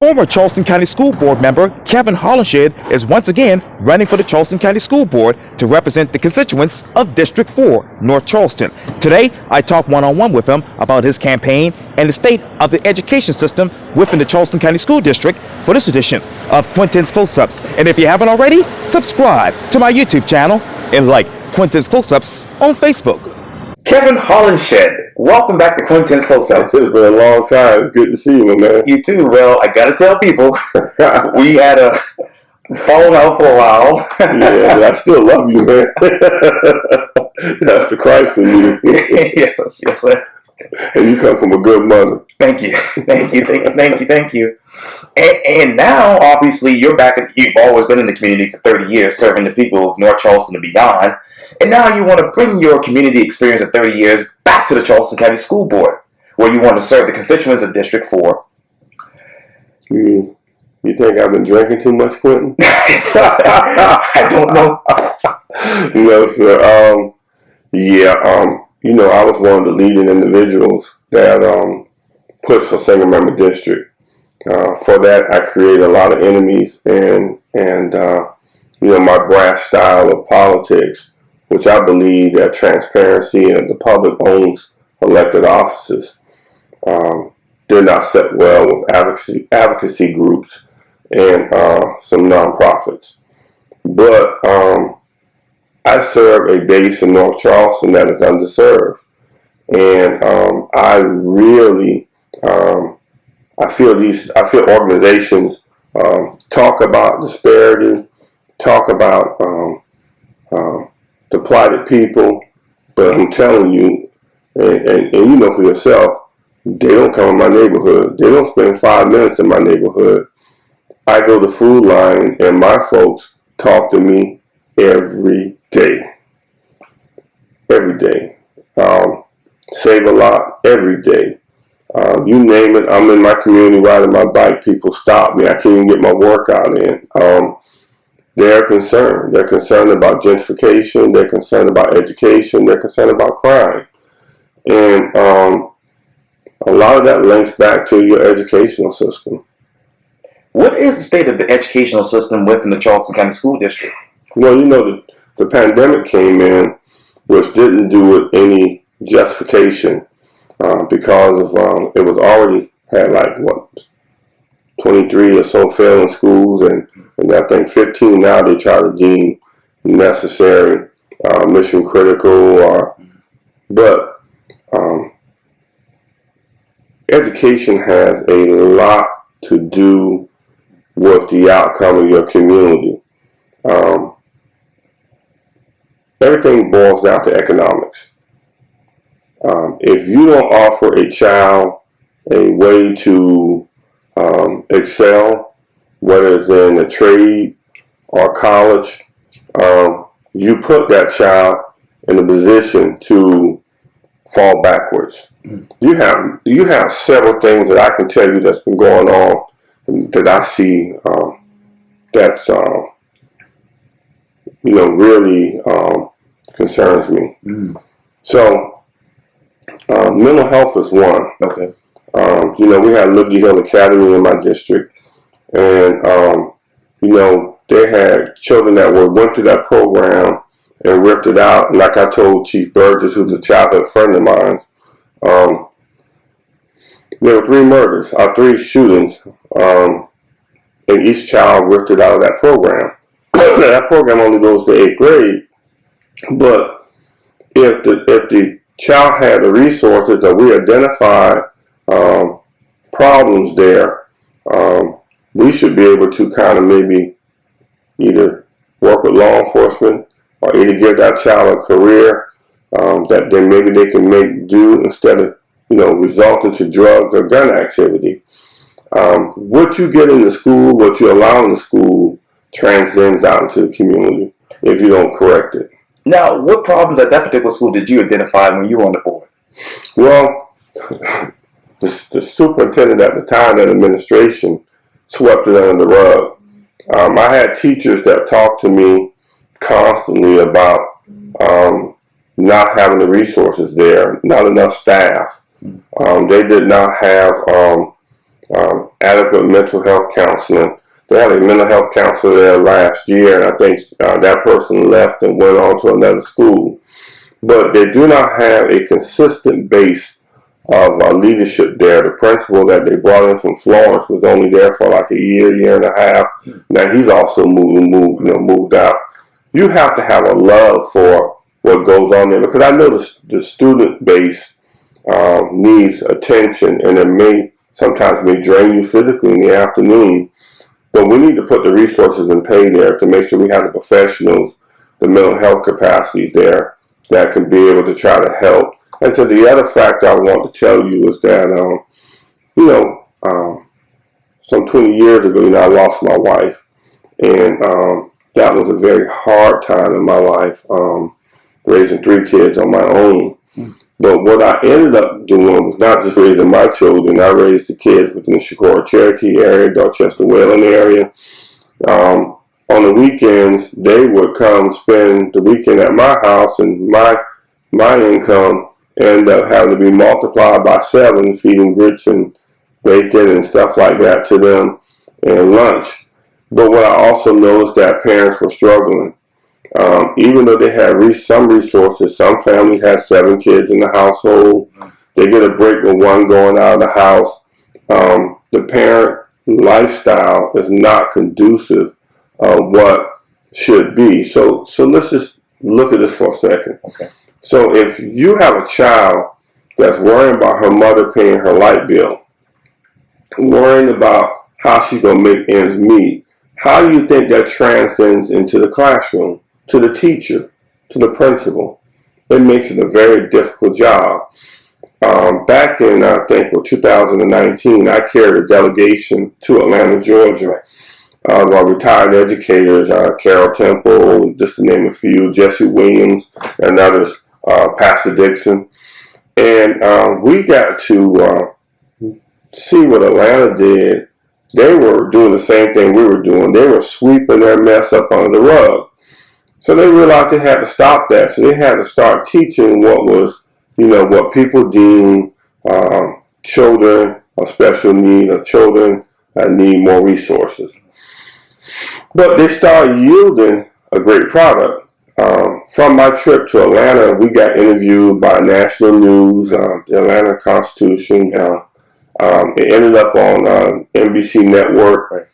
Former Charleston County School Board member Kevin Hollinshead is once again running for the Charleston County School Board to represent the constituents of District 4, North Charleston. Today, I talked one-on-one with him about his campaign and the state of the education system within the Charleston County School District for this edition of Quintin's Close-Ups. And if you haven't already, subscribe to my YouTube channel and like Quintin's Close-Ups on Facebook. Kevin Hollinshead, welcome back to Quintin's Close-Ups. It's been a long time. Good to see you, my man. You too. Well, I gotta tell people, we had a falling out for a while. Yeah, but I still love you, man. That's the Christ in you. Yes, sir. And you come from a good mother. Thank you. And now, obviously, you're back. You've always been in the community for 30 years, serving the people of North Charleston and beyond. And now you want to bring your community experience of 30 years back to the Charleston County School Board, where you want to serve the constituents of District 4. You think I've been drinking too much, Quintin? I don't know. No, sir. I was one of the leading individuals that pushed for single member district. For that, I created a lot of enemies and my brash style of politics, which I believe that transparency and the public owns elected offices, did not sit well with advocacy groups and some nonprofits. But I serve a base in North Charleston that is underserved, and I really I feel organizations talk about disparity, talk about the plighted people, but I'm telling you, and you know for yourself, they don't come in my neighborhood. They don't spend 5 minutes in my neighborhood. I go to Food Line, and my folks talk to me every day. Every day. Save a lot every day. You name it, I'm in my community riding my bike. People stop me. I can't even get my workout in. They're concerned. They're concerned about gentrification. They're concerned about education. They're concerned about crime. And a lot of that links back to your educational system. What is the state of the educational system within the Charleston County School District? Well, the pandemic came in, which didn't do it any justification because of it was already had 23 or so failing schools, and I think 15 now they try to deem necessary, mission critical, but education has a lot to do with the outcome of your community. Everything boils down to economics. If you don't offer a child a way to excel, whether it's in a trade or college, you put that child in a position to fall backwards. You have several things that I can tell you that's been going on that I see that's really concerns me. So mental health is one. Okay. We had Liberty Hill Academy in my district, and they had children that went through that program and ripped it out. And like I told Chief Burgess, who's a childhood friend of mine, there were 3 murders, 3 shootings, and each child ripped it out of that program. That program only goes to 8th grade, but if the child had the resources that we identified problems there, we should be able to kind of maybe either work with law enforcement or either give that child a career that then maybe they can make do instead of resulting to drugs or gun activity. What you get in the school, what you allow in the school, transcends out into the community if you don't correct it. Now, what problems at that particular school did you identify when you were on the board? Well, the superintendent at the time, that administration, swept it under the rug. I had teachers that talked to me constantly about not having the resources there, not enough staff. They did not have adequate mental health counseling. They had a mental health counselor there last year, and I think that person left and went on to another school. But they do not have a consistent base of leadership there. The principal that they brought in from Florence was only there for like a year and a half. Now he's also moved out. You have to have a love for what goes on there, because I know the student base needs attention, and it sometimes may drain you physically in the afternoon. But we need to put the resources and pay there to make sure we have the professionals, the mental health capacities there that can be able to try to help. And so the other factor I want to tell you is that, some 20 years ago, I lost my wife. And that was a very hard time in my life, raising 3 kids on my own. But what I ended up doing was not just raising my children. I raised the kids within the Socorro Cherokee area, Dorchester Wayland area. On the weekends, they would come spend the weekend at my house, and my income ended up having to be multiplied by 7, feeding grits and bacon and stuff like that to them, and lunch. But what I also noticed that parents were struggling. Even though they had some resources, some families had 7 kids in the household. They get a break with one going out of the house. The parent lifestyle is not conducive of what should be. So let's just look at this for a second. Okay. So if you have a child that's worrying about her mother paying her light bill, worrying about how she's going to make ends meet, how do you think that transcends into the classroom, to the teacher, to the principal? It makes it a very difficult job. Back in, I think, 2019, I carried a delegation to Atlanta, Georgia, our retired educators, Carol Temple, just to name a few, Jesse Williams, and others, Pastor Dixon. And we got to see what Atlanta did. They were doing the same thing we were doing. They were sweeping their mess up under the rug. So they realized they had to stop that. So they had to start teaching what was, what people deem children of special need, or children that need more resources. But they started yielding a great product. From my trip to Atlanta, we got interviewed by national news, the Atlanta Constitution. It ended up on NBC Network.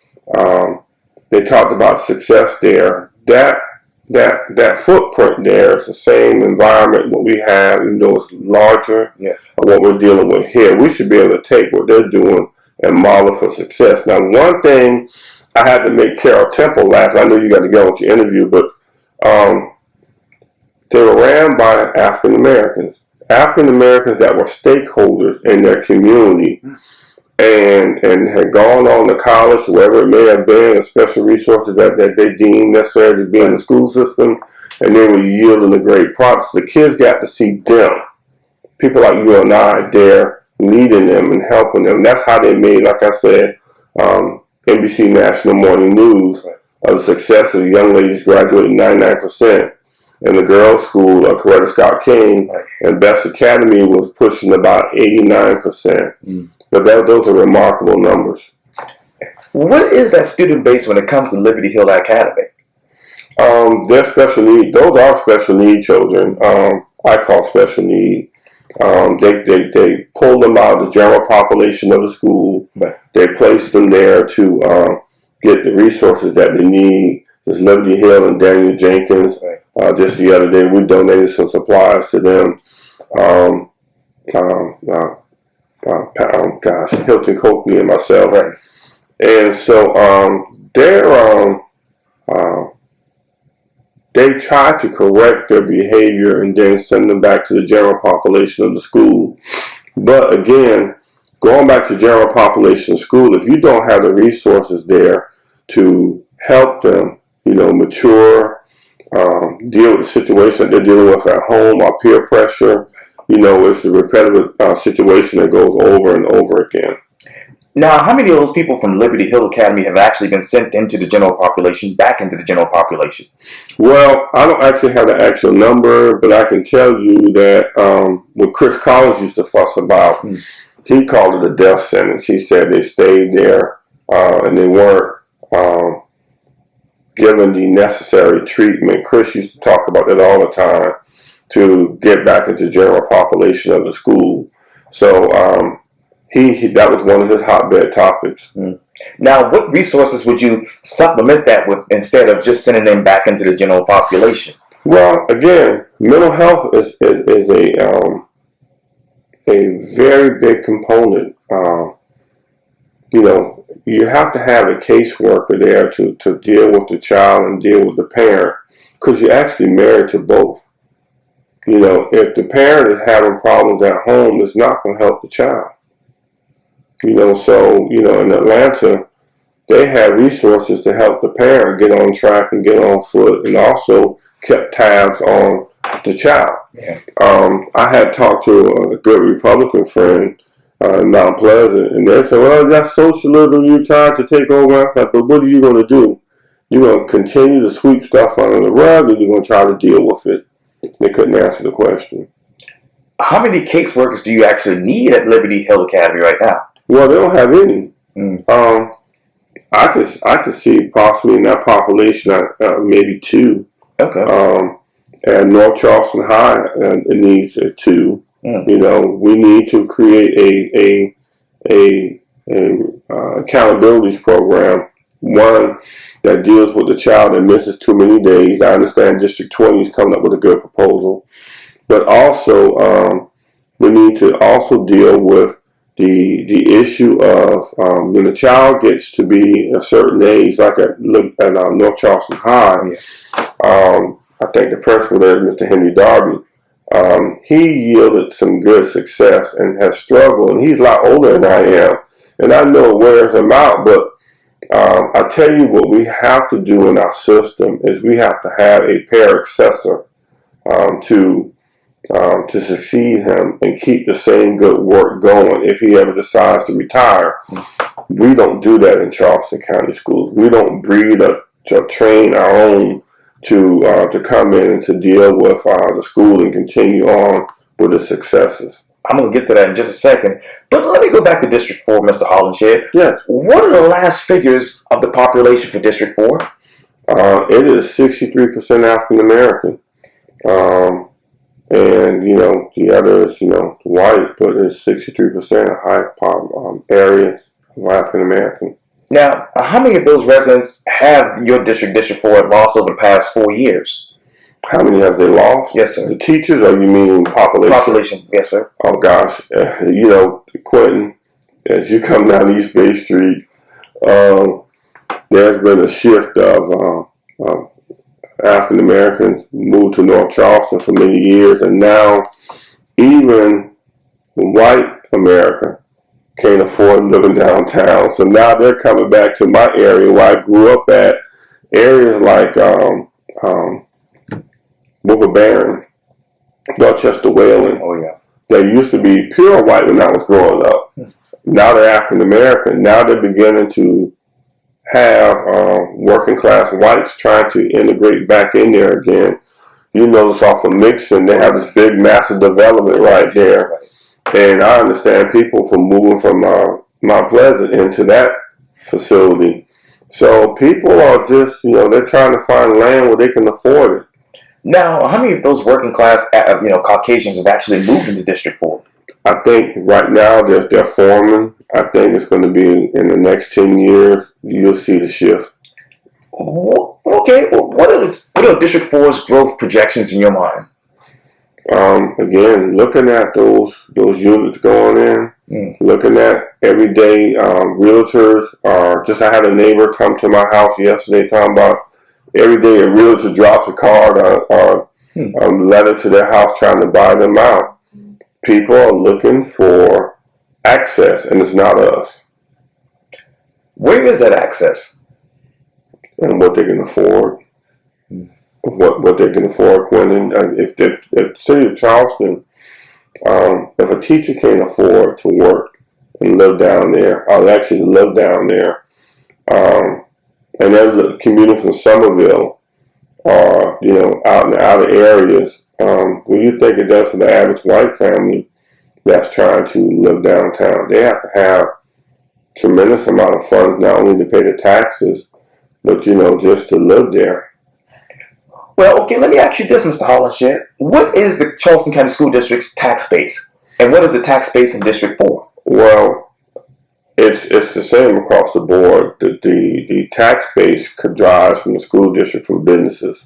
They talked about success there. That footprint there is the same environment what we have, even though it's larger. Yes. What we're dealing with here. We should be able to take what they're doing and model for success. Now, one thing I had to make Carol Temple laugh. I know you got to go with your interview, but they were ran by African Americans that were stakeholders in their community, and had gone on to college, wherever it may have been, and special resources that they deemed necessary to be in the school system, and they were yielding a great product. So the kids got to see them, people like you and I, there leading them and helping them. That's how they made, like I said, NBC National Morning News, the success of the young ladies graduating 99%. In the girls' school, Coretta Scott King, and Best Academy was pushing about 89%. But those are remarkable numbers. What is that student base when it comes to Liberty Hill Academy? They're special need. Those are special need children. I call special need. They pull them out of the general population of the school. They place them there to get the resources that they need. There's Liberty Hill and Daniel Jenkins. Just the other day, we donated some supplies to them. Hilton Coakley and myself. Right. And so they try to correct their behavior and then send them back to the general population of the school. But again, going back to general population school, if you don't have the resources there to help them, mature, deal with the situation that they're dealing with at home, or peer pressure, it's a repetitive situation that goes over and over again. Now, how many of those people from Liberty Hill Academy have actually been sent into the general population, back into the general population? Well, I don't actually have the actual number, but I can tell you that what Chris Collins used to fuss about, he called it a death sentence. He said they stayed there and they weren't given the necessary treatment. Chris used to talk about that all the time, to get back into the general population of the school. So he that was one of his hotbed topics. Now, what resources would you supplement that with instead of just sending them back into the general population? Well, again, mental health is a very big component. You have to have a caseworker there to deal with the child and deal with the parent, because you're actually married to both. If the parent is having problems at home, it's not going to help the child. So, in Atlanta, they had resources to help the parent get on track and get on foot, and also kept tabs on the child. Yeah. I had talked to a good Republican friend in Mount Pleasant, and they said, well, that's socialism you're trying to take over. I thought, but what are you going to do? You're going to continue to sweep stuff under the rug, or you're going to try to deal with it? They couldn't answer the question. How many caseworkers do you actually need at Liberty Hill Academy right now? Well, they don't have any. I could see possibly in that population maybe 2. Okay. And North Charleston High it needs 2. We need to create a accountabilities program. One that deals with the child that misses too many days. I understand District 20 is coming up with a good proposal, but also we need to also deal with the issue of when a child gets to be a certain age, like at North Charleston High. I think the principal there is Mr. Henry Darby. He yielded some good success and has struggled, and he's a lot older than I am, and I know it wears him out, but I tell you what we have to do in our system is we have to have a paraccessor to succeed him and keep the same good work going if he ever decides to retire. We don't do that in Charleston County Schools. We don't breed or train our own to come in and to deal with the school and continue on with the successes. I'm going to get to that in just a second. But let me go back to District 4, Mr. Hollinshead. Yes. What are the last figures of the population for District 4? It is 63% African American. And, the other is, white, but it's 63% of high areas of African American. Now, how many of those residents have your District 4, lost over the past 4 years? How many have they lost? Yes, sir. The teachers, or you mean population? Population, yes, sir. Oh, gosh. Quintin, as you come down East Bay Street, there's been a shift of African Americans moved to North Charleston for many years, and now even white America can't afford living downtown. So now they're coming back to my area where I grew up at, areas like Wilbur Barron, Dorchester, Wayland. Oh, yeah. They used to be pure white when I was growing up. Now they're African American. Now they're beginning to have working class whites trying to integrate back in there again. You notice off of Mixon, they have this big, massive development right there. And I understand people from moving from Mount Pleasant into that facility. So people are just, they're trying to find land where they can afford it. Now, how many of those working class, Caucasians have actually moved into District 4? I think right now they're forming. I think it's going to be in the next 10 years, you'll see the shift. Okay, well, what are District 4's growth projections in your mind? Again, looking at those units going in, looking at everyday realtors. I had a neighbor come to my house yesterday talking about every day a realtor drops a card or a letter to their house trying to buy them out. People are looking for access, and it's not us. Where is that access? And what they can afford. What they can afford, Quintin. If the city of Charleston, if a teacher can't afford to work and live down there, or actually live down there, and there's a community from Somerville, out in the outer areas, what do you think it does for the average white family that's trying to live downtown. They have to have tremendous amount of funds not only to pay the taxes, but just to live there. Well, okay, let me ask you this, Mr. Hollinshead. What is the Charleston County School District's tax base? And what is the tax base in District 4? Well, it's the same across the board. The tax base drives from the school district from businesses.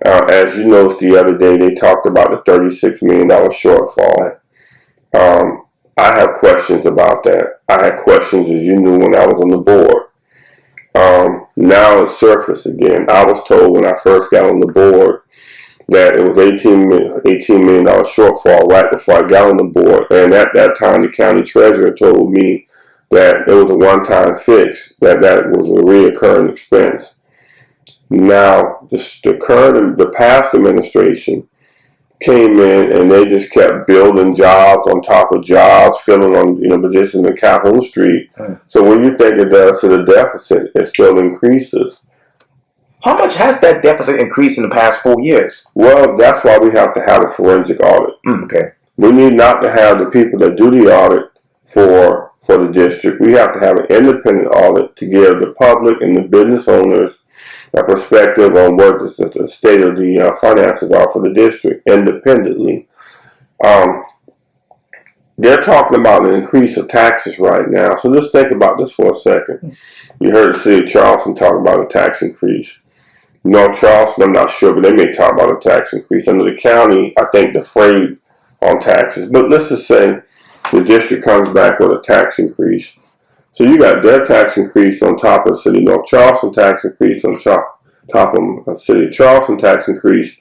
As you noticed the other day, they talked about the $36 million shortfall. I have questions about that. I had questions, as you knew, when I was on the board. Now it's surfaced again. I was told when I first got on the board that it was $18 million shortfall right before I got on the board. And at that time, the county treasurer told me that it was a one-time fix, that was a reoccurring expense. Now, the past administration came in and they just kept building jobs on top of jobs, filling on positions in Calhoun Street. So when you think it does to the deficit, it still increases. How much has that deficit increased in the past 4 years? Well, that's why we have to have a forensic audit. Okay. We need not to have the people that do the audit for the district. We have to have an independent audit to give the public and the business owners a perspective on what the state of the finances are for the district independently. They're talking about an increase of taxes right now. So just think about this for a second. You heard the city of Charleston talk about a tax increase. North Charleston, I'm not sure, but they may talk about a tax increase. Under the county, I think the freight on taxes. But let's just say the district comes back with a tax increase. So you got their tax increase on top of the city of North Charleston tax increase on top of the city of Charleston tax increase.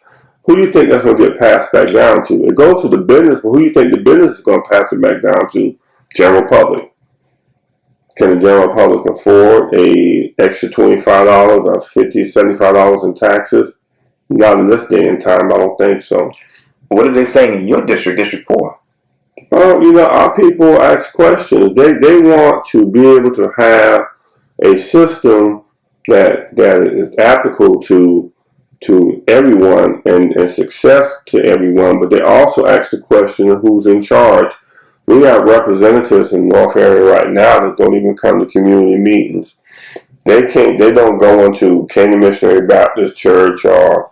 Who do you think that's going to get passed back down to? It goes to the business, but who do you think the business is going to pass it back down to? General public. Can the general public afford a extra $25 or $50, $75 in taxes? Not in this day and time, I don't think so. What are they saying in your district, District 4? Well, our people ask questions. They want to be able to have a system that is applicable to everyone and success to everyone, but they also ask the question of who's in charge. We have representatives in North area right now that don't even come to community meetings. They don't go into Canaan Missionary Baptist Church or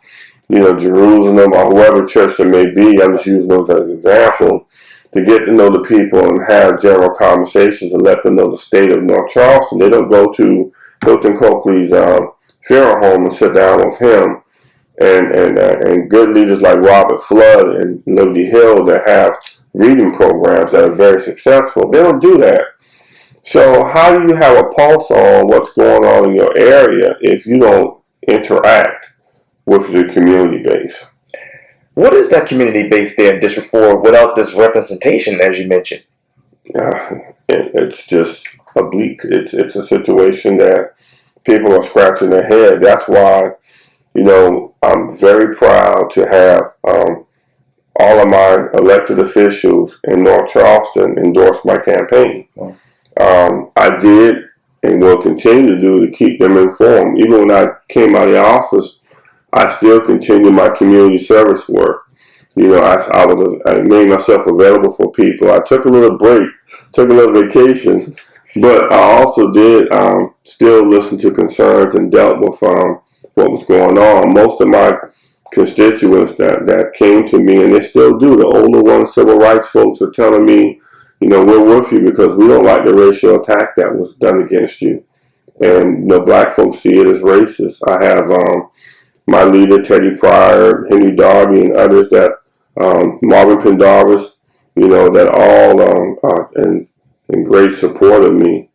Jerusalem or whoever church it may be. I'm just using those as an example to get to know the people and have general conversations and let them know the state of North Charleston. They don't go to Hilton Coakley's funeral home and sit down with him. And good leaders like Robert Flood and Liberty Hill that have reading programs that are very successful, they don't do that. So how do you have a pulse on what's going on in your area if you don't interact with the community base? What is that community base there in District 4 without this representation, as you mentioned? It's just oblique. It's a situation that people are scratching their head. That's why, I'm very proud to have all of my elected officials in North Charleston endorse my campaign. I did and will continue to do to keep them informed. Even when I came out of the office, I still continue my community service work. I made myself available for people. I took a little break, took a little vacation, but I also did still listen to concerns and dealt with what was going on. Most of my constituents that came to me, and they still do, the older ones, civil rights folks, are telling me, we're with you because we don't like the racial attack that was done against you. And black folks see it as racist. I have my leader, Teddy Pryor, Henry Darby, and others that, Marvin Pendarvis, that all are in great support of me.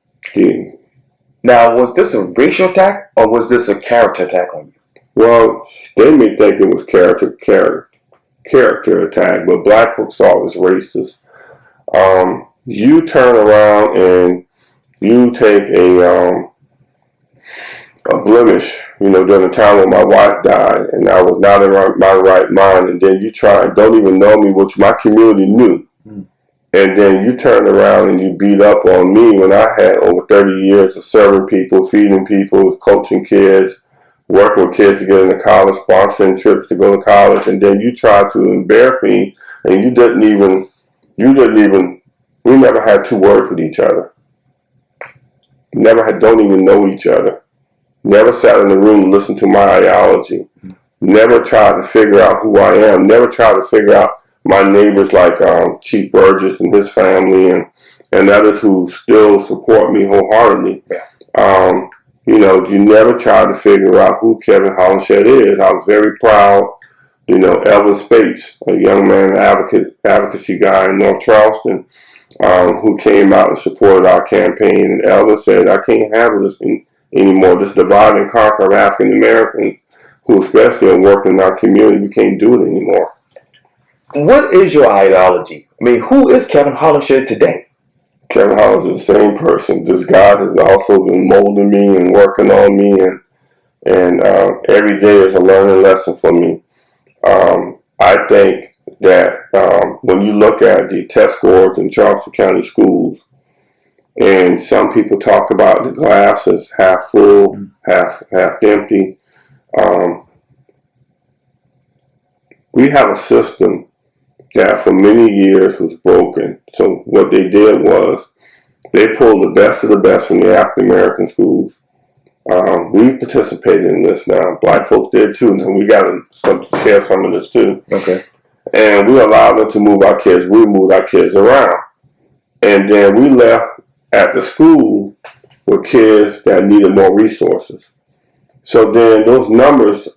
Now, was this a racial attack or was this a character attack on you? Well, they may think it was character attack, but black folks saw it as racist. You turn around and you take a blemish, during the time when my wife died and I was not in my right mind, and then you try and don't even know me, which my community knew. And then you turn around and you beat up on me when I had over 30 years of serving people, feeding people, coaching kids, working with kids to get into college, sponsoring trips to go to college, and then you try to embarrass me, and you we never had two words with each other. Don't even know each other. Never sat in the room and listened to my ideology. Never tried to figure out who I am. Never tried to figure out my neighbors like Chief Burgess and his family and others who still support me wholeheartedly. You never tried to figure out who Kevin Hollinshead is. I was very proud. Elvin Spates, a young man, advocacy guy in North Charleston, who came out and supported our campaign. And Elvin said, I can't handle this anymore, this divide and conquer of African Americans, who especially are working in our community. We can't do it anymore. What is your ideology? I mean, who is Kevin Hollinshead today? Kevin Hollinshead is the same person. This God has also been molding me and working on me, and every day is a learning lesson for me. I think that when you look at the test scores in Charleston County schools, and some people talk about the glass as half full, half empty, we have a system that for many years was broken. So what they did was they pulled the best of the best from the African American schools. We participated in this now. Black folks did too, and we got to share some of this too. Okay. And we allowed them to move our kids. We moved our kids around. And then we left at the school with kids that needed more resources. So then those numbers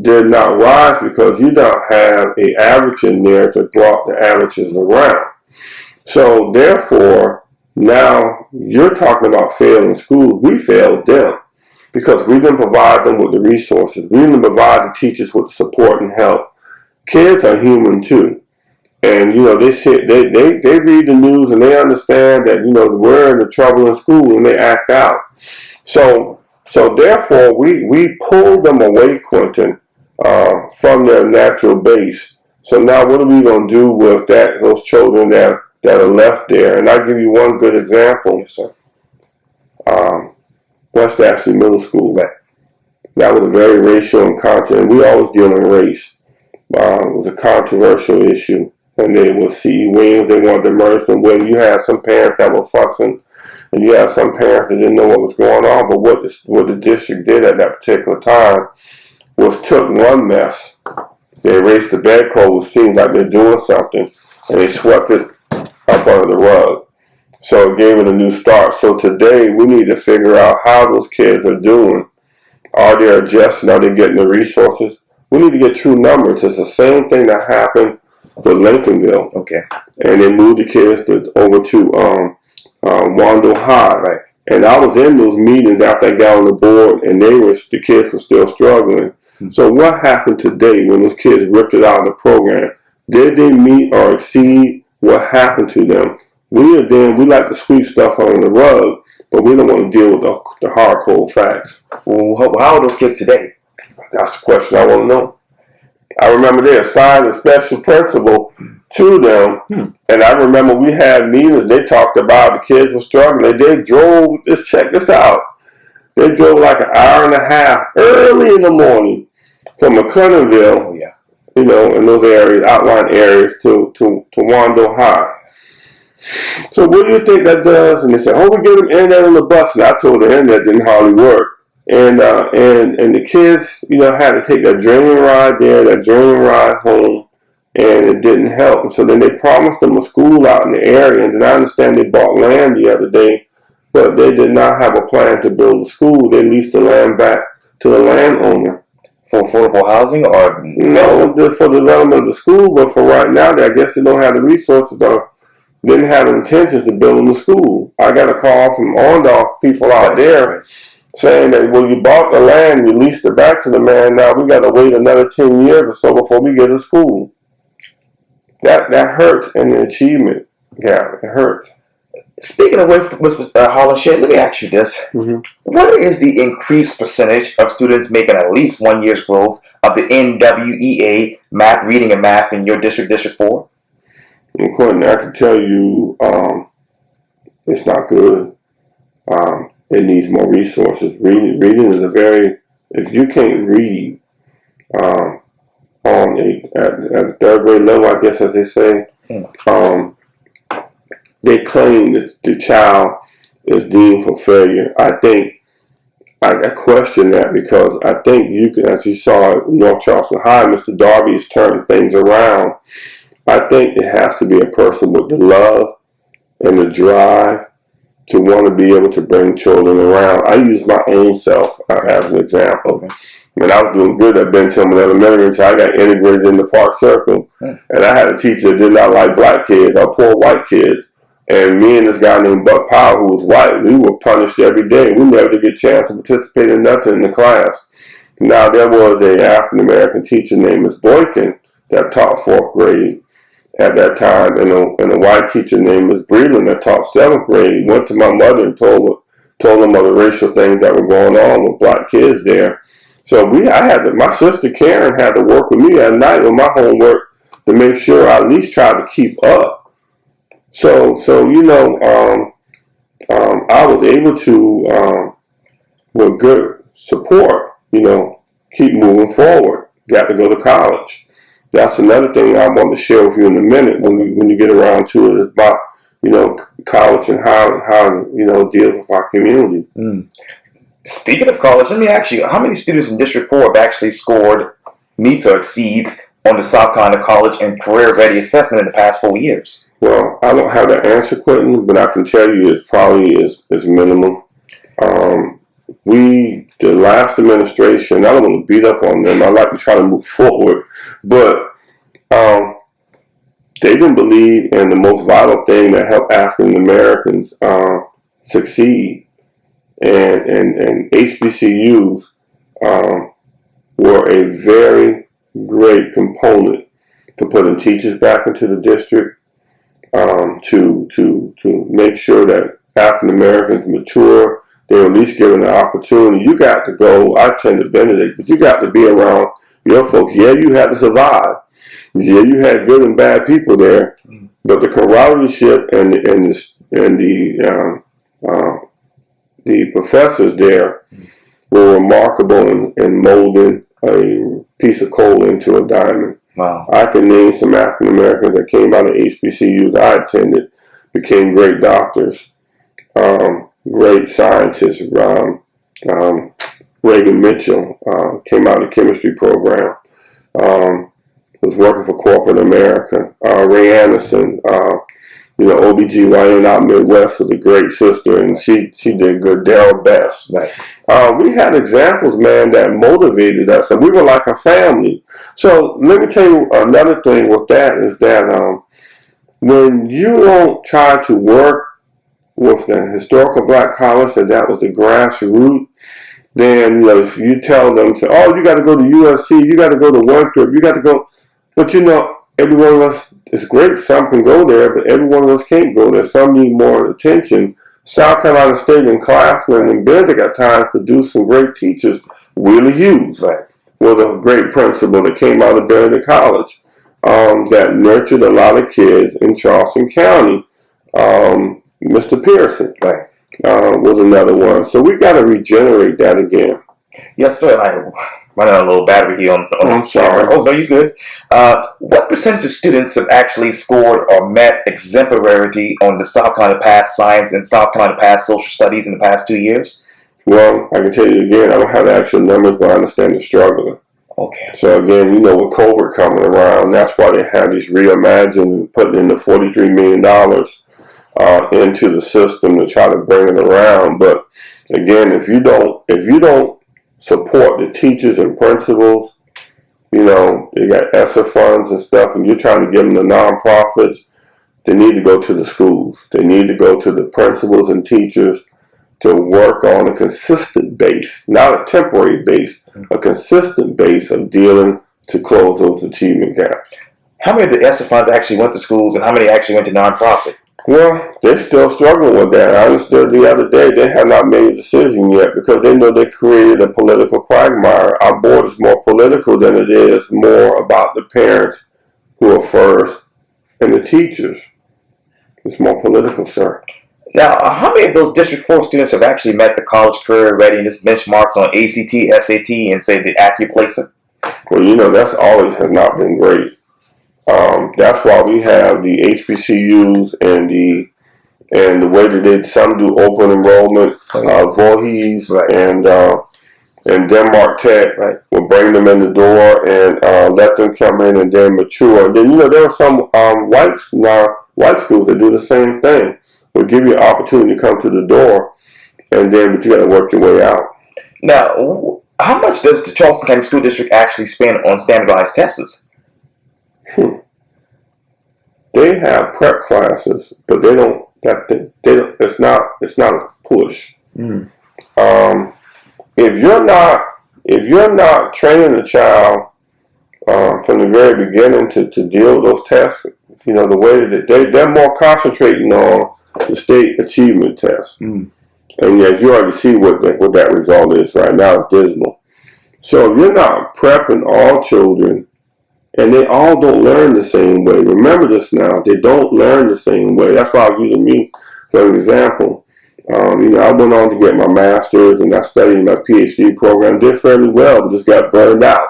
did not rise because you don't have an average in there to brought the averages around. So therefore, now you're talking about failing schools. We failed them because we didn't provide them with the resources. We didn't provide the teachers with the support and help. Kids are human too. And, they read the news and they understand that, we're in the trouble in school and they act out. So therefore, we pulled them away, Quintin, from their natural base. So now what are we going to do with those children that are left there? And I'll give you one good example. Yes, sir. West Ashley Middle School. Right. That was a very racial and we always deal in race. It was a controversial issue. And they would see Williams, they wanted to merge them. Well, you had some parents that were fussing, and you had some parents that didn't know what was going on. But what the district did at that particular time was took one mess. They erased the bedclothes, seemed like they're doing something, and they swept it up under the rug. So it gave it a new start. So today we need to figure out how those kids are doing. Are they adjusting? Are they getting the resources? We need to get true numbers. It's the same thing that happened with Lincolnville. Okay. And they moved the kids over to Wando High. Right. And I was in those meetings after I got on the board, and the kids were still struggling. Mm-hmm. So what happened today when those kids ripped it out of the program? Did they meet or exceed what happened to them? We like to sweep stuff under the rug, but we don't want to deal with the hard, cold facts. Well, how are those kids today? That's the question I want to know. I remember they assigned a special principal to them, and I remember we had meetings. They talked about the kids were struggling. They drove. Just check this out. They drove like an hour and a half early in the morning from McClellanville, in those areas, outlying areas, to Wando High. So what do you think that does? And they said, we get them in there on the bus. And I told the internet didn't hardly work. And the kids, had to take that dreaming ride there, that dreaming ride home, and it didn't help. And so then they promised them a school out in the area. And then I understand they bought land the other day, but they did not have a plan to build a school. They leased the land back to the landowner. For affordable housing or? No, just for the development of the school, but for right now, I guess they don't have the resources or didn't have intentions to build a school. I got a call from Orndorff people out there saying that, you bought the land, you leased it back to the man, now we got to wait another 10 years or so before we get a school. That hurts in the achievement. Yeah, it hurts. Speaking of Hollinshead, let me ask you this. Mm-hmm. What is the increased percentage of students making at least 1 year's growth of the NWEA math, reading and math in your district, District 4? And Quintin, I can tell you it's not good. It needs more resources. Reading is if you can't read at a third grade level, I guess as they say, they claim that the child is deemed for failure. I think I question that because I think you can, as you saw at North Charleston High, Mr. Darby is turning things around. I think it has to be a person with the love and the drive to want to be able to bring children around. I use my own self as an example. Okay. When I was doing good at Ben Tillman Elementary, so I got integrated in the Park Circle, and I had a teacher that did not like black kids or poor white kids. And me and this guy named Buck Powell, who was white, we were punished every day. We never did get a chance to participate in nothing in the class. Now, there was an African-American teacher named Miss Boykin that taught 4th grade at that time, and a white teacher named Miss Breland that taught 7th grade. Went to my mother and told them of the racial things that were going on with black kids there. So my sister Karen had to work with me at night with my homework to make sure I at least tried to keep up. So I was able to, with good support, keep moving forward. Got to go to college. That's another thing I want to share with you in a minute when you get around to it, is about, college and how deal with our community. Speaking of college, let me ask you, how many students in District 4 have actually scored meets or exceeds on the South Carolina College and Career Ready Assessment in the past 4 years? Well, I don't have the answer, Quintin, but I can tell you it probably is minimum. The last administration, I don't want to beat up on them. I like to try to move forward, but they didn't believe in the most vital thing that helped African Americans succeed, and HBCUs were a very great component to putting teachers back into the district, to make sure that African Americans mature. They were at least given the opportunity. You got to go. I attended Benedict, but you got to be around your folks. Yeah, you had to survive. Yeah, you had good and bad people there, but the camaraderie and the professors there were remarkable in molding a piece of coal into a diamond. Wow. I can name some African Americans that came out of HBCUs I attended, became great doctors, great scientists. Reagan Mitchell came out of the chemistry program, was working for corporate America. Ray Anderson, OBGYN out Midwest, was a great sister, and she did good. Daryl Best. Right. We had examples, man, that motivated us, and we were like a family. So let me tell you another thing with that is that when you don't try to work with the historical black college, that was the grassroots, then if you tell them, say, oh, you got to go to USC, you got to go to Winthrop, you got to go, but every one of us is great. Some can go there, but every one of us can't go there. Some need more attention. South Carolina State and Claflin and Benedict at times produced some great teachers. Willie Hughes was a great principal that came out of Benedict College that nurtured a lot of kids in Charleston County. Mr. Pearson was another one. So we got to regenerate that again. Yes, sir. I'm running on a little battery here on I'm sorry. Oh, no, you're good. What percentage of students have actually scored or met exemplarity on the South Carolina Pass Science and South Carolina Pass Social Studies in the past 2 years? Well, I can tell you again, I don't have the actual numbers, but I understand the struggle. Okay. So again, with COVID coming around, that's why they had these reimagined, putting in the $43 million into the system to try to bring it around. But again, if you don't support the teachers and principals, you got ESSER funds and stuff, and you're trying to give them the nonprofits, they need to go to the schools. They need to go to the principals and teachers to work on a consistent base, not a temporary base, a consistent base of dealing to close those achievement gaps. How many of the ESSER funds actually went to schools, and how many actually went to nonprofit? Well, they're still struggling with that. I understood the other day they have not made a decision yet because they know they created a political quagmire. Our board is more political than it is more about the parents who are first and the teachers. It's more political, sir. Now, how many of those District 4 students have actually met the college career readiness benchmarks on ACT, SAT, and say the AccuPlacer? Well, that's always has not been great. That's why we have the HBCUs and And the way that some do open enrollment, Voorhees Right. And Denmark Tech Right. will bring them in the door and let them come in and then mature. And then, there are some white schools that do the same thing. Will give you an opportunity to come to the door, but you got to work your way out. Now, how much does the Charleston County School District actually spend on standardized tests? They have prep classes, but they don't. It's not a push. Mm. If you're not training the child from the very beginning to deal with those tests, the way that they're more concentrating on the state achievement test. Mm. And as you already see what that result is right now, it's dismal. So if you're not prepping all children, and they all don't learn the same way. Remember this now, they don't learn the same way. That's why I was using me for an example. I went on to get my master's and I studied my PhD program, did fairly well, but just got burned out.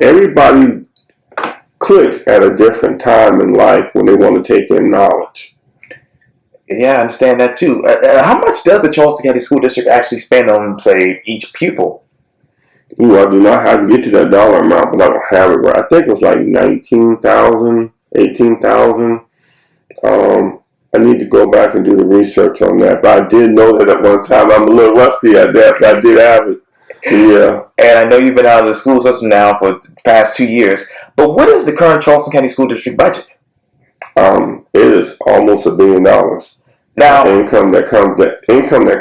Everybody clicks at a different time in life when they want to take in knowledge. Yeah, I understand that too. How much does the Charleston County School District actually spend on, say, each pupil? Ooh, I do not have to get to that dollar amount, but I don't have it right. I think it was like 19,000, 18,000. I need to go back and do the research on that. But I did know that at one time. I'm a little rusty at that, but I did have it. Yeah. And I know you've been out of the school system now for the past 2 years. But what is the current Charleston County School District budget? It is almost $1 billion. Now, the income that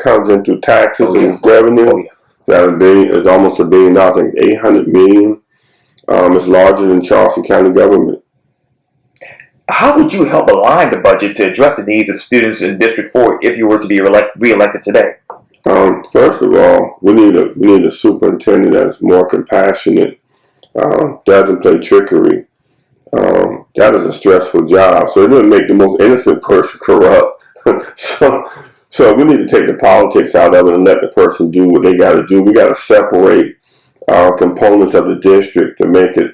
comes in through taxes and revenue. Oh, yeah. That is almost $1 billion. I think $800 million. It's larger than Charleston County government. How would you help align the budget to address the needs of the students in District 4 if you were to be re-elected today? First of all, we need a superintendent that's more compassionate, doesn't play trickery. That is a stressful job, so it doesn't make the most innocent person corrupt. So we need to take the politics out of it and let the person do what they got to do. We got to separate components of the district to make it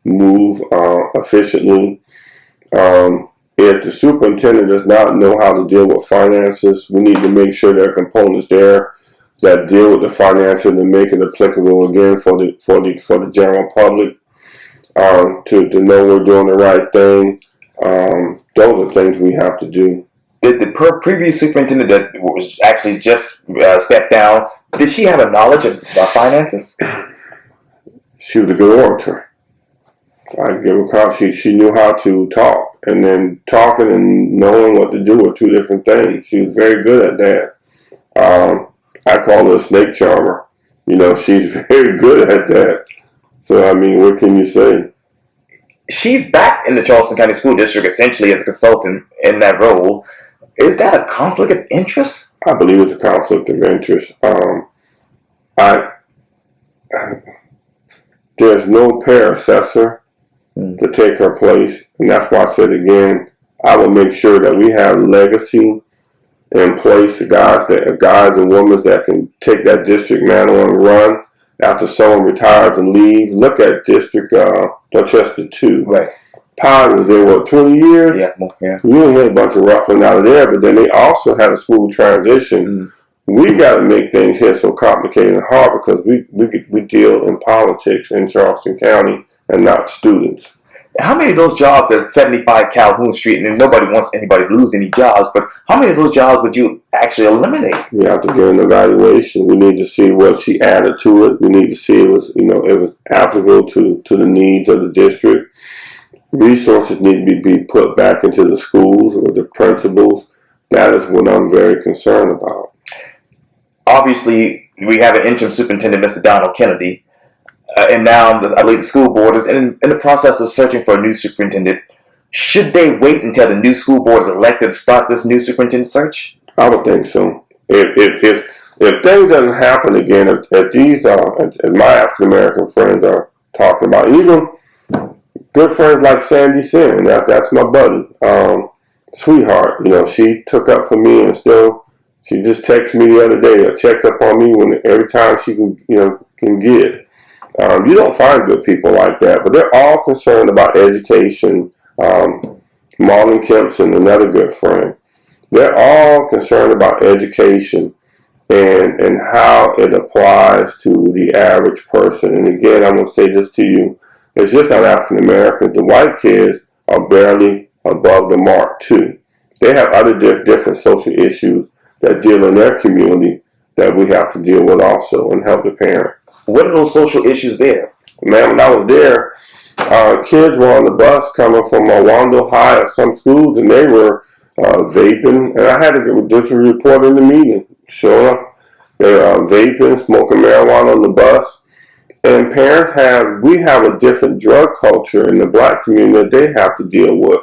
move efficiently. If the superintendent does not know how to deal with finances, we need to make sure there are components there that deal with the finances and make it applicable again for the general public to know we're doing the right thing. Those are things we have to do. Did the previous superintendent that was actually just stepped down, did she have a knowledge of finances? She was a good orator. I give her credit. She knew how to talk, and then talking and knowing what to do are two different things. She was very good at that. I call her a snake charmer. She's very good at that. So, what can you say? She's back in the Charleston County School District essentially as a consultant in that role. Is that a conflict of interest? I believe it's a conflict of interest. There's no peer assessor to take her place, and that's why I said again, I will make sure that we have legacy in place, guys and women that can take that district mantle and run after someone retires and leaves. Look at District Dorchester 2. Right. Pine was there, 20 years? Yeah. We didn't have a bunch of ruffling out of there, but then they also had a smooth transition. We got to make things here so complicated and hard because we deal in politics in Charleston County and not students. How many of those jobs at 75 Calhoun Street, and nobody wants anybody to lose any jobs, but how many of those jobs would you actually eliminate? We have to get an evaluation. We need to see what she added to it. We need to see if it was applicable to the needs of the district. Resources need to be put back into the schools or the principals. That is what I'm very concerned about. Obviously, we have an interim superintendent, Mr. Donald Kennedy, and now I believe the school board is in the process of searching for a new superintendent. Should they wait until the new school board is elected to start this new superintendent search? I would think so. If things doesn't happen again, if these as my African American friends are talking about, even good friends like Sandy Sin, that's my buddy, sweetheart. She took up for me, and she just texted me the other day, or checked up on me every time she can get. You don't find good people like that, but they're all concerned about education. Marlon Kempson, another good friend. They're all concerned about education and how it applies to the average person. And again, I'm going to say this to you. It's just not African Americans. The white kids are barely above the mark too. They have other different social issues that deal in their community that we have to deal with also and help the parent. What are those social issues there? Man, when I was there, kids were on the bus coming from Wando High or some schools, and they were vaping. And I had to just report in the meeting. Sure, they're vaping, smoking marijuana on the bus. And we have a different drug culture in the black community that they have to deal with.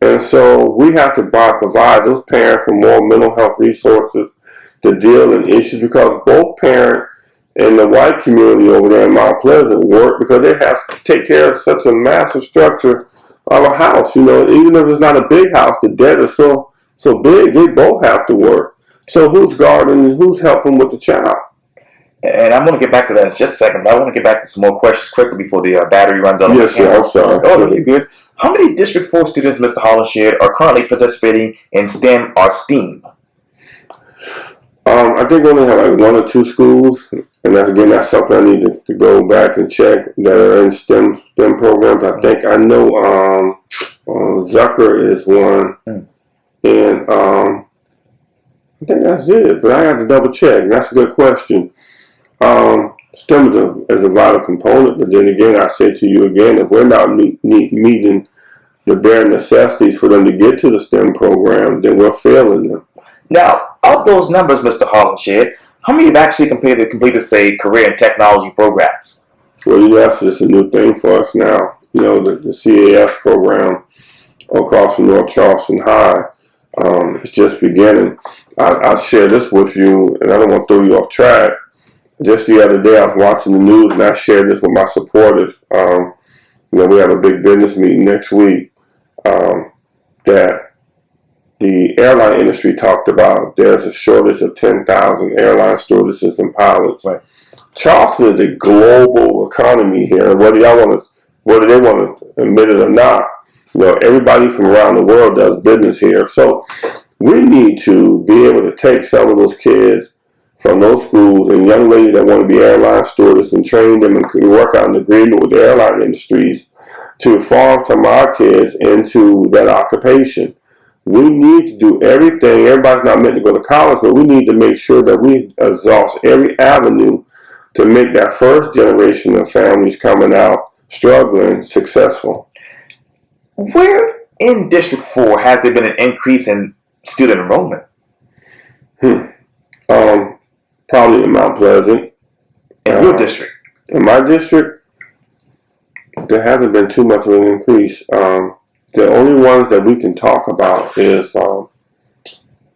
And so we have to provide those parents with more mental health resources to deal in issues, because both parents in the white community over there in Mount Pleasant work because they have to take care of such a massive structure of a house. Even if it's not a big house, the debt is so big, they both have to work. So who's guarding and who's helping with the child? And I'm going to get back to that in just a second, but I want to get back to some more questions quickly before the battery runs out. Yes, sir. I'm sorry. Oh, no, you're good. How many District 4 students, Mr. Hollinshead, are currently participating in STEM or STEAM? I think we only have like 1 or 2 schools, and that's something I need to go back and check that are in STEM programs. I know Zucker is one, and I think that's it. But I have to double check. That's a good question. STEM is a vital component, but then again, I say to you again, if we're not meeting the bare necessities for them to get to the STEM program, then we're failing them. Now, of those numbers, Mr. Hollinshead, how many have actually completed, say, career and technology programs? Well, yes, it's a new thing for us now. The CAS program across from North Charleston High, it's just beginning. I'll share this with you, and I don't want to throw you off track. Just the other day, I was watching the news, and I shared this with my supporters. We have a big business meeting next week that the airline industry talked about. There's a shortage of 10,000 airline stewardesses and pilots. Right. Charleston is a global economy here. Whether they want to admit it or not, everybody from around the world does business here. So we need to be able to take some of those kids from those schools and young ladies that want to be airline stewardess and train them and work out an agreement with the airline industries to farm some of our kids into that occupation. We need to do everything. Everybody's not meant to go to college, but we need to make sure that we exhaust every avenue to make that first generation of families coming out struggling successful. Where in District 4 has there been an increase in student enrollment? Probably in Mount Pleasant. In your district? In my district, there hasn't been too much of an increase. The only ones that we can talk about is School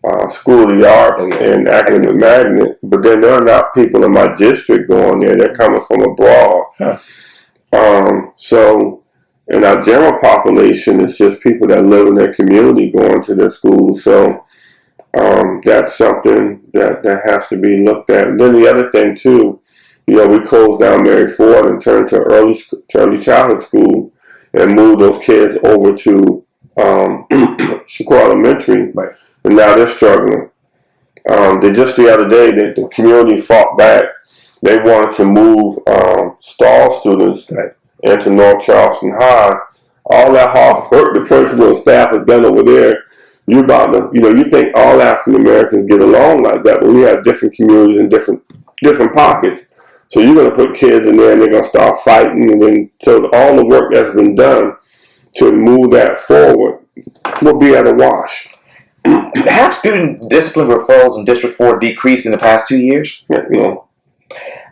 of the Arts and Academic Magnet, but then there are not people in my district going there. They're coming from abroad. So in our general population, it's just people that live in their community going to their schools. So that's something that has to be looked at. And then the other thing too, we closed down Mary Ford and turned to early childhood school and moved those kids over to Chicago Elementary, right. And now they're struggling. Just the other day, the community fought back. They wanted to move Stall students into North Charleston High. All that hard work the principal and staff have done over there, you think all African Americans get along like that, but we have different communities and different pockets. So you're going to put kids in there and they're going to start fighting, and then so all the work that's been done to move that forward will be at a wash. Have student discipline referrals in District 4 decreased in the past 2 years? Yeah,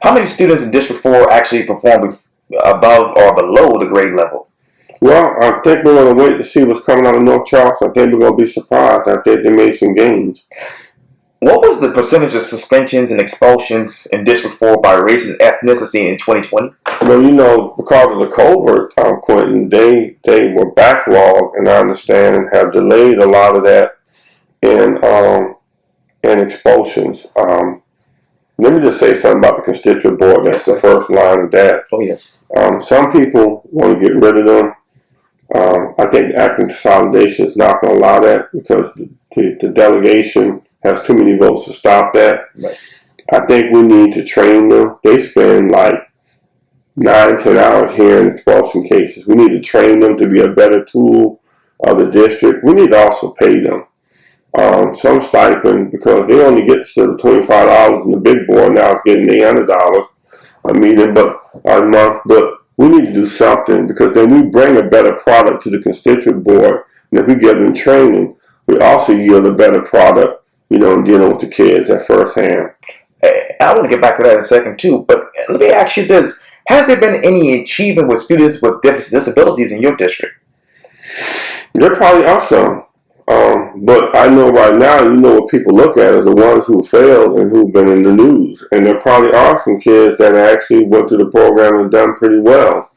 How many students in District 4 actually perform above or below the grade level? Well, I think we're going to wait to see what's coming out of North Charleston. I think we're going to be surprised. I think they made some gains. What was the percentage of suspensions and expulsions in District 4 by race and ethnicity in 2020? Well, because of the covert, Quintin, they were backlogged, and I understand, and have delayed a lot of that in expulsions. Let me just say something about the constituent board. That's the first line of that. Oh, yes. Some people want to get rid of them, I think the act of consolidation is not going to allow that because the delegation has too many votes to stop that. Right. I think we need to train them. They spend like 9-10 hours hearing expulsion cases. We need to train them to be a better tool of the district. We need to also pay them some stipend because they only get to the $25, and the big boy now is getting $800 a meeting, but a month. But we need to do something because then we bring a better product to the constituent board, and if we give them training, we also yield a better product, in dealing with the kids at first hand. I want to get back to that in a second too, but let me ask you this. Has there been any achievement with students with disabilities in your district? There probably are some. But I know right now, what people look at are the ones who failed and who've been in the news. And there probably are some kids that actually went through the program and done pretty well.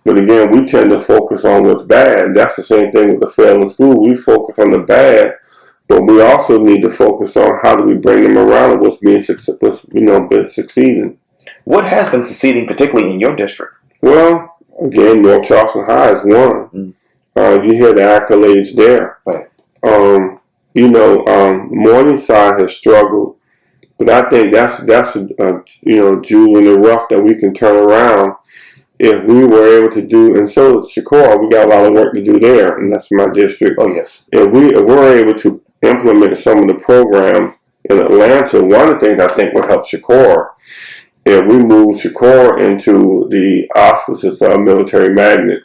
But again, we tend to focus on what's bad. That's the same thing with the failing school. We focus on the bad, but we also need to focus on how do we bring them around what's been succeeding. What has been succeeding, particularly in your district? Well, again, North Charleston High is one. You hear the accolades there. Right. Morningside has struggled, but I think that's a jewel in the rough that we can turn around if we were able to do. And so Shakur, we got a lot of work to do there, and that's my district. Oh yes. If we're able to implement some of the programs in Atlanta, one of the things I think would help Shakur if we move Shakur into the auspices of Military Magnet.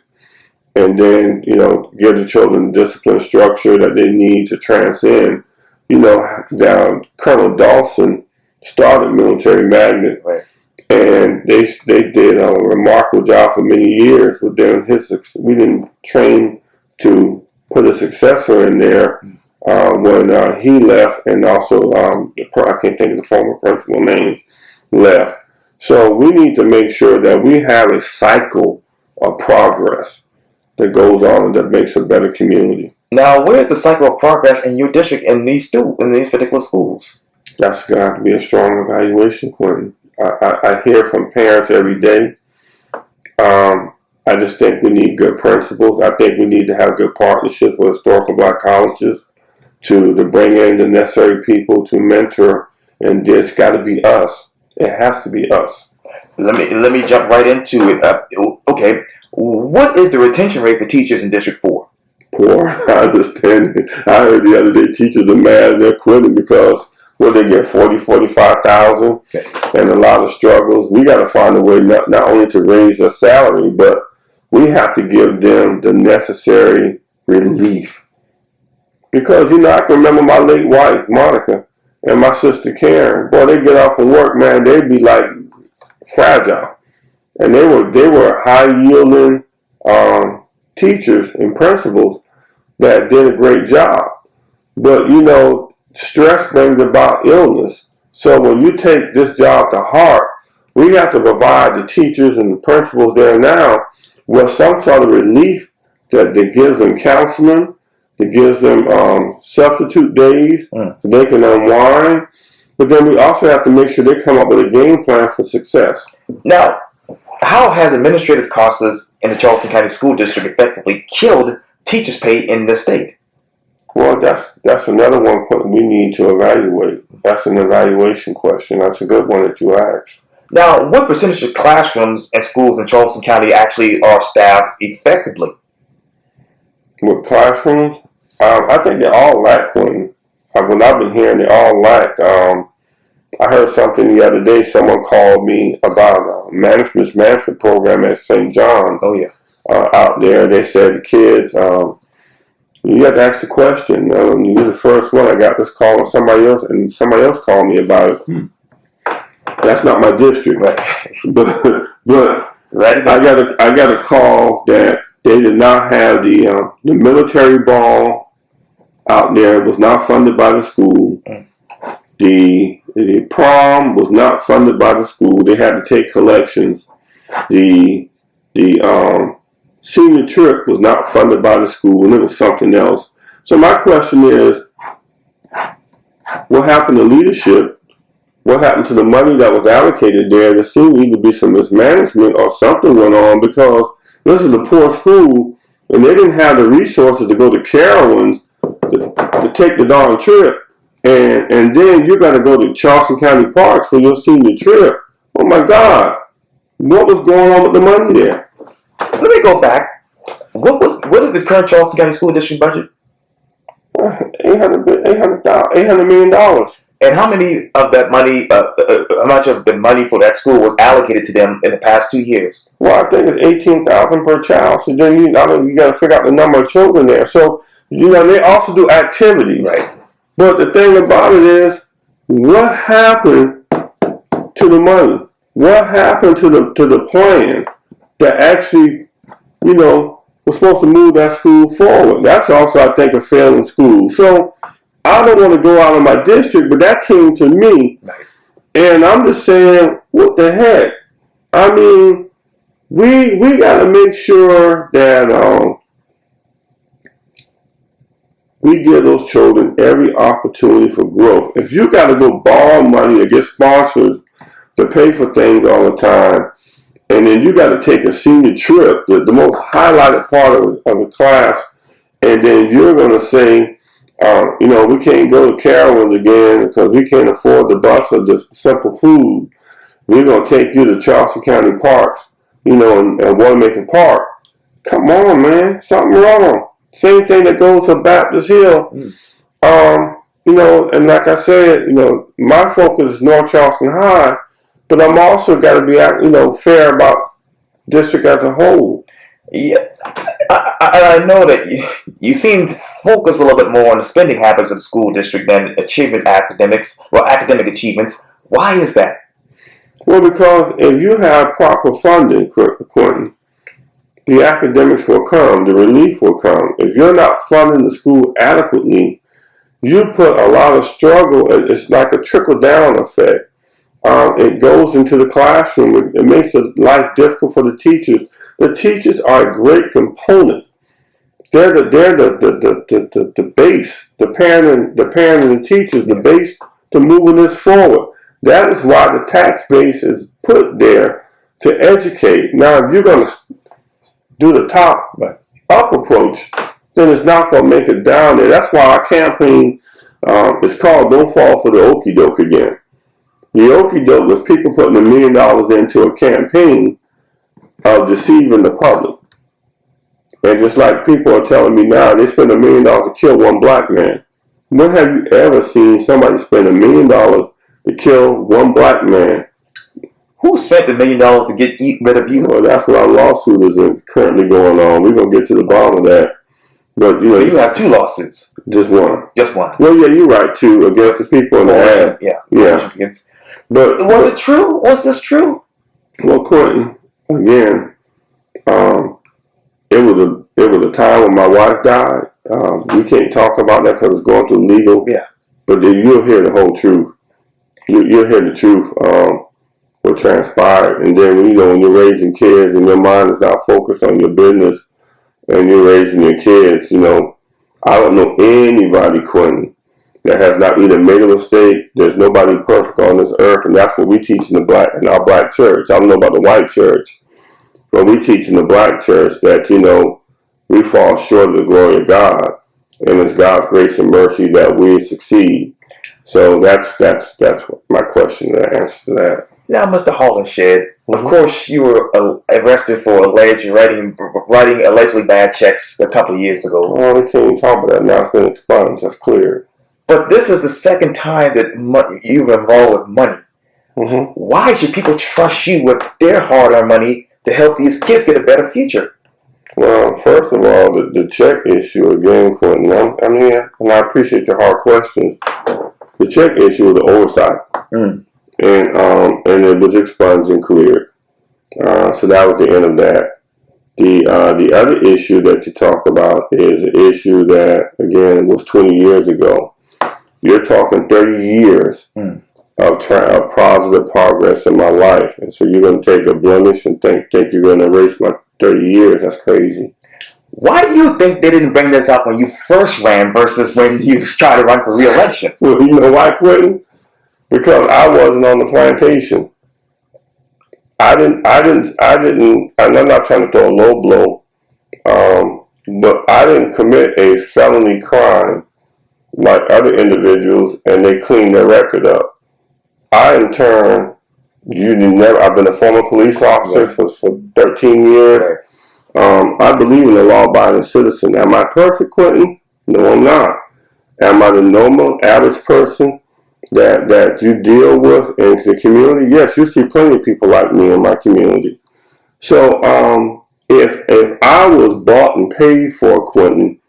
And then, give the children the discipline structure that they need to transcend. Colonel Dawson started Military Magnet, right, and they did a remarkable job for many years. But then we didn't train to put a successor in there when he left, and also I can't think of the former principal name left. So we need to make sure that we have a cycle of progress that goes on and that makes a better community. Now, where's the cycle of progress in your district in these particular schools? That's going to have to be a strong evaluation, Quintin. I hear from parents every day. I just think we need good principals. I think we need to have good partnerships with historical Black colleges to bring in the necessary people to mentor, and it's got to be us. It has to be us. Let me jump right into it. Okay. What is the retention rate for teachers in District 4? Poor. I understand. I heard the other day teachers are mad and they're quitting because they get 45,000 okay, and a lot of struggles. We got to find a way not only to raise their salary, but we have to give them the necessary relief. Because, I can remember my late wife, Monica, and my sister Karen. Boy, they get off of work, man, they'd be like fragile. And they were high-yielding teachers and principals that did a great job. But, stress brings about illness. So when you take this job to heart, we have to provide the teachers and the principals there now with some sort of relief that gives them counseling, that gives them substitute days so they can unwind. But then we also have to make sure they come up with a game plan for success. Now, how has administrative costs in the Charleston County School District effectively killed teachers' pay in the state? Well, that's another one we need to evaluate. That's an evaluation question. That's a good one that you asked. Now, what percentage of classrooms and schools in Charleston County actually are staffed effectively? With classrooms, I think they all lack, Quintin. When I've been hearing, they all lack. I heard something the other day. Someone called me about a management program at St. John. Oh yeah. Out there, they said the kids. You have to ask the question. You're the first one. I got this call, and somebody else called me about it. That's not my district, right. but I got a call that they did not have the military ball out there. It was not funded by the school. The prom was not funded by the school. They had to take collections. The senior trip was not funded by the school, and it was something else. So my question is, what happened to leadership? What happened to the money that was allocated there? There seemed to either be some mismanagement or something went on, because this is a poor school, and they didn't have the resources to go to Carowinds to take the darn trip. And then you got to go to Charleston County Parks for your senior trip. Oh my God, what was going on with the money there? Let me go back. What is the current Charleston County School District budget? $800 million. And how many of that money, how much of the money for that school was allocated to them in the past 2 years? Well, I think it's $18,000 per child. So then you got to figure out the number of children there. So they also do activities. Right. But the thing about it is, what happened to the money? What happened to the plan that actually, was supposed to move that school forward? That's also, I think, a failing school. So I don't want to go out of my district, but that came to me, and I'm just saying, what the heck? I mean, we got to make sure that we give those children every opportunity for growth. If you got to go borrow money or get sponsors to pay for things all the time, and then you got to take a senior trip, the most highlighted part of the class, and then you're going to say, we can't go to Carowinds again because we can't afford the bus or the simple food. We're going to take you to Charleston County Parks, and Wanamaker Park. Come on, man. Something wrong. Same thing that goes for Baptist Hill. And like I said, my focus is North Charleston High, but I'm also got to be, fair about district as a whole. Yeah, I know that you seem to focus a little bit more on the spending habits of the school district than academic achievements. Why is that? Well, because if you have proper funding, Quintin, the academics will come, the relief will come. If you're not funding the school adequately, you put a lot of struggle. It's like a trickle-down effect. It goes into the classroom. It makes life difficult for the teachers. The teachers are a great component. They're the base. The parent and the teachers, the base to moving this forward. That is why the tax base is put there to educate. Now, if you're going to do the top-up approach, then it's not going to make it down there. That's why our campaign is called "Don't Fall for the Okie Doke" again. The okie doke was people putting $1 million into a campaign of deceiving the public. And just like people are telling me now, they spend $1 million to kill one black man. When have you ever seen somebody spend $1 million to kill one black man? Who spent $1 million to get rid of you? Well, that's what our lawsuit is currently going on. We're going to get to the bottom of that. But so you have 2 lawsuits? Just one. Just one. Well, yeah, you're right, too, against the people in the ad. Yeah. But was it true? Was this true? Well, Quintin, again, it was a time when my wife died. We can't talk about that because it's going through legal. Yeah. But you'll hear the whole truth. You'll hear the truth. What transpired, and then when you're raising kids and your mind is not focused on your business, and you're raising your kids, I don't know anybody, Quintin, that has not either made a mistake. There's nobody perfect on this earth, and that's what we teach in our black church. I don't know about the white church, but we teach in the black church that we fall short of the glory of God, and it's God's grace and mercy that we succeed. So that's my question, the answer to that. Now, Mr. Hollinshead, of course, you were arrested for writing allegedly bad checks a couple of years ago. Oh, we can't even talk about that now. It's been expunged. That's clear. But this is the second time that you've involved with money. Mm-hmm. Why should people trust you with their hard-earned money to help these kids get a better future? Well, first of all, the check issue again, Quintin. And I appreciate your hard questions. The check issue was the oversight. And it was expunged and cleared. So that was the end of that. The other issue that you talk about is an issue that, again, was 20 years ago. You're talking 30 years of positive progress in my life. And so you're going to take a blemish and think you're going to erase my 30 years. That's crazy. Why do you think they didn't bring this up when you first ran versus when you tried to run for re-election? Well, you know why, Quintin? Because I wasn't on the plantation. I didn't, and I'm not trying to throw a low blow. but I didn't commit a felony crime like other individuals, and they cleaned their record up. I, in turn, I've been a former police officer for 13 years. I believe in a law-abiding citizen. Am I perfect, Quintin? No, I'm not. Am I the normal, average person that you deal with in the community? Yes, you see plenty of people like me in my community. So if I was bought and paid for, Quintin,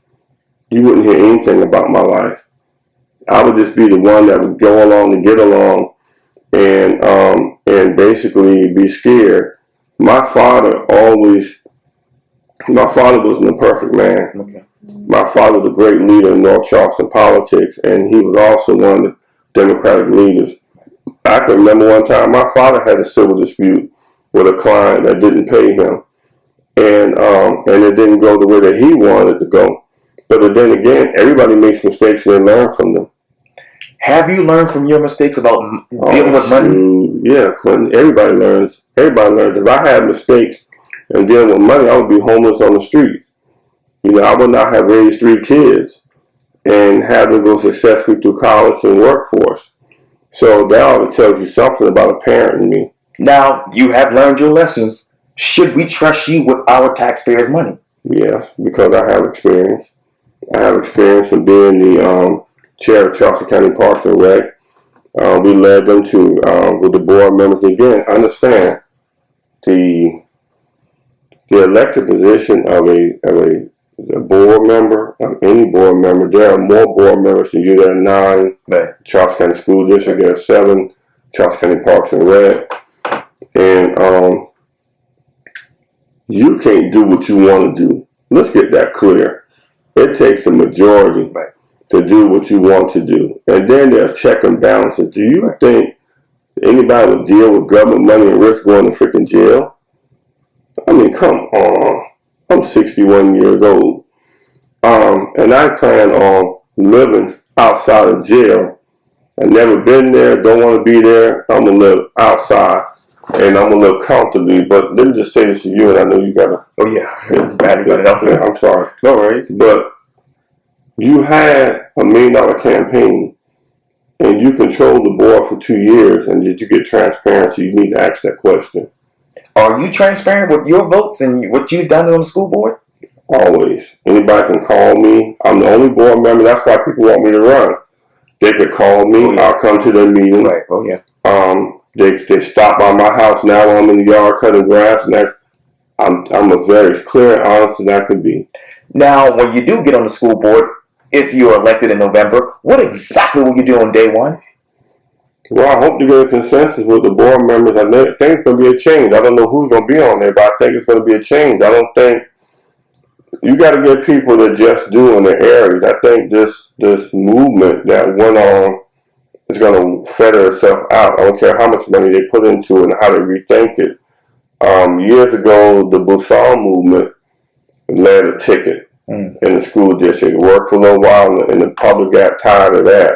you wouldn't hear anything about my life. I would just be the one that would go along to get along and basically be scared. My father wasn't a perfect man. Okay. My father was a great leader in North Charleston politics, and he was also one of the Democratic leaders. I can remember one time my father had a civil dispute with a client that didn't pay him, and it didn't go the way that he wanted it to go. But then again, everybody makes mistakes and they learn from them. Have you learned from your mistakes about dealing with money? Yeah, Quintin, everybody learns. Everybody learns. If I had mistakes in dealing with money, I would be homeless on the street. I would not have raised 3 kids and had them go successfully through college and workforce. So that ought to tell you something about a parent in me. Now, you have learned your lessons. Should we trust you with our taxpayers' money? Yes, because I have experience. I have experience from being the chair of Charleston County Parks and Rec. We led them with the board members. Again, understand the elected position of a board member, of any board member. There are more board members than you. There are 9 Charleston County School District. There are 7 Charleston County Parks and Rec. And you can't do what you want to do. Let's get that clear. It takes a majority to do what you want to do. And then there's check and balances. Do you think anybody would deal with government money and risk going to freaking jail? I mean, come on. I'm 61 years old. And I plan on living outside of jail. I've never been there, don't want to be there. I'm going to live outside. And I'm going to live comfortably. But let me just say this to you, and I know you got to... Oh, yeah. I'm sorry. No worries. But you had $1 million campaign, and you controlled the board for 2 years, and did you get transparency? You need to ask that question. Are you transparent with your votes and what you've done on the school board? Always. Anybody can call me. I'm the only board member. That's why people want me to run. They could call me. Oh, yeah. I'll come to their meeting. Right. Oh, yeah. They stop by my house. Now I'm in the yard cutting grass, and I'm as very clear and honest as I can be. Now, when you do get on the school board, if you're elected in November, what exactly will you do on day one? Well, I hope to get a consensus with the board members. I think it's going to be a change. I don't know who's going to be on there, but I think it's going to be a change. I don't think you got to get people that just do in their areas. I think this movement that went on is going to feather itself out. I don't care how much money they put into it and how they rethink it. Years ago, the Busan movement led a ticket in the school district. It worked for a little while, and the public got tired of that.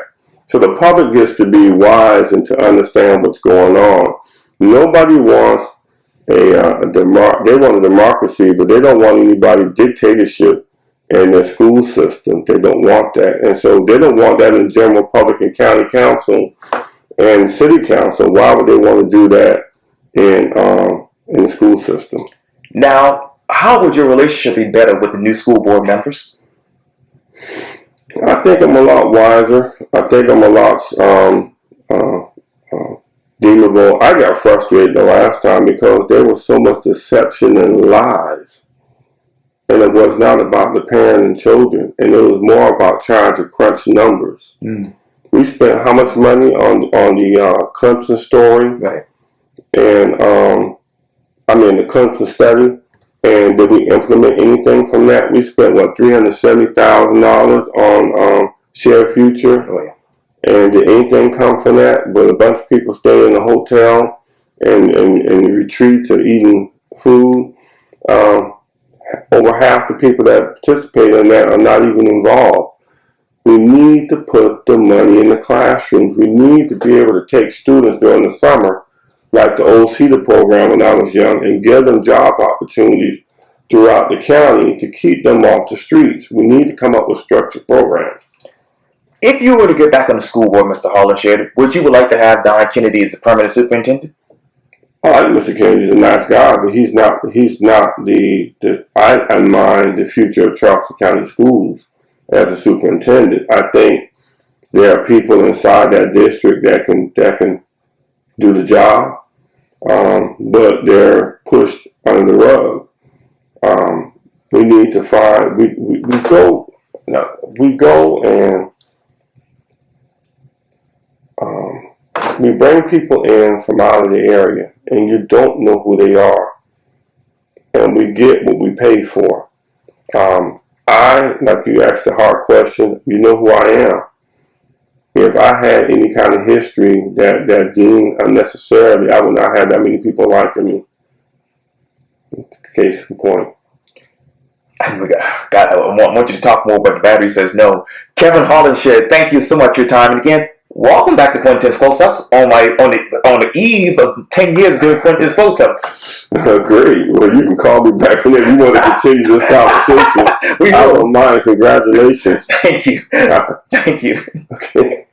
So the public gets to be wise and to understand what's going on. Nobody wants they want a democracy, but they don't want anybody dictatorship in their school system. They don't want that. And so they don't want that in general public and county council and city council. Why would they want to do that in the school system? Now, how would your relationship be better with the new school board members? I think I'm a lot wiser. I think I'm a lot deemable. I got frustrated the last time because there was so much deception and lies. And it was not about the parent and children. And it was more about trying to crunch numbers. We spent how much money on the Clemson story? Right. And the Clemson study. And did we implement anything from that? We spent, $370,000 on Share Future. Oh, yeah. And did anything come from that? But a bunch of people stay in the hotel and retreats or eating food. Over half the people that participate in that are not even involved. We need to put the money in the classrooms. We need to be able to take students during the summer, like the old CETA program when I was young, and give them job opportunities throughout the county to keep them off the streets. We need to come up with structured programs. If you were to get back on the school board, Mr. Hollinshead, would you like to have Don Kennedy as the permanent superintendent? I like Mr. Kennedy's a nice guy, but he's not I mind the future of Charleston County Schools as a superintendent. I think there are people inside that district that can do the job, but they're pushed under the rug. We need to find we go and we bring people in from out of the area, and you don't know who they are, and we get what we pay for. Like you asked the hard question, you know who I am. If I had any kind of history that deemed unnecessarily, I would not have that many people liking me. Case in point. I want you to talk more, but the battery says no. Kevin Hollinshead, thank you so much for your time. And again, welcome back to Quintin's Close-Ups on the eve of 10 years doing Quintin's Close-Ups. Great. Well, you can call me back whenever you want to continue this conversation. I don't mind. Congratulations. Thank you. Thank you. Okay.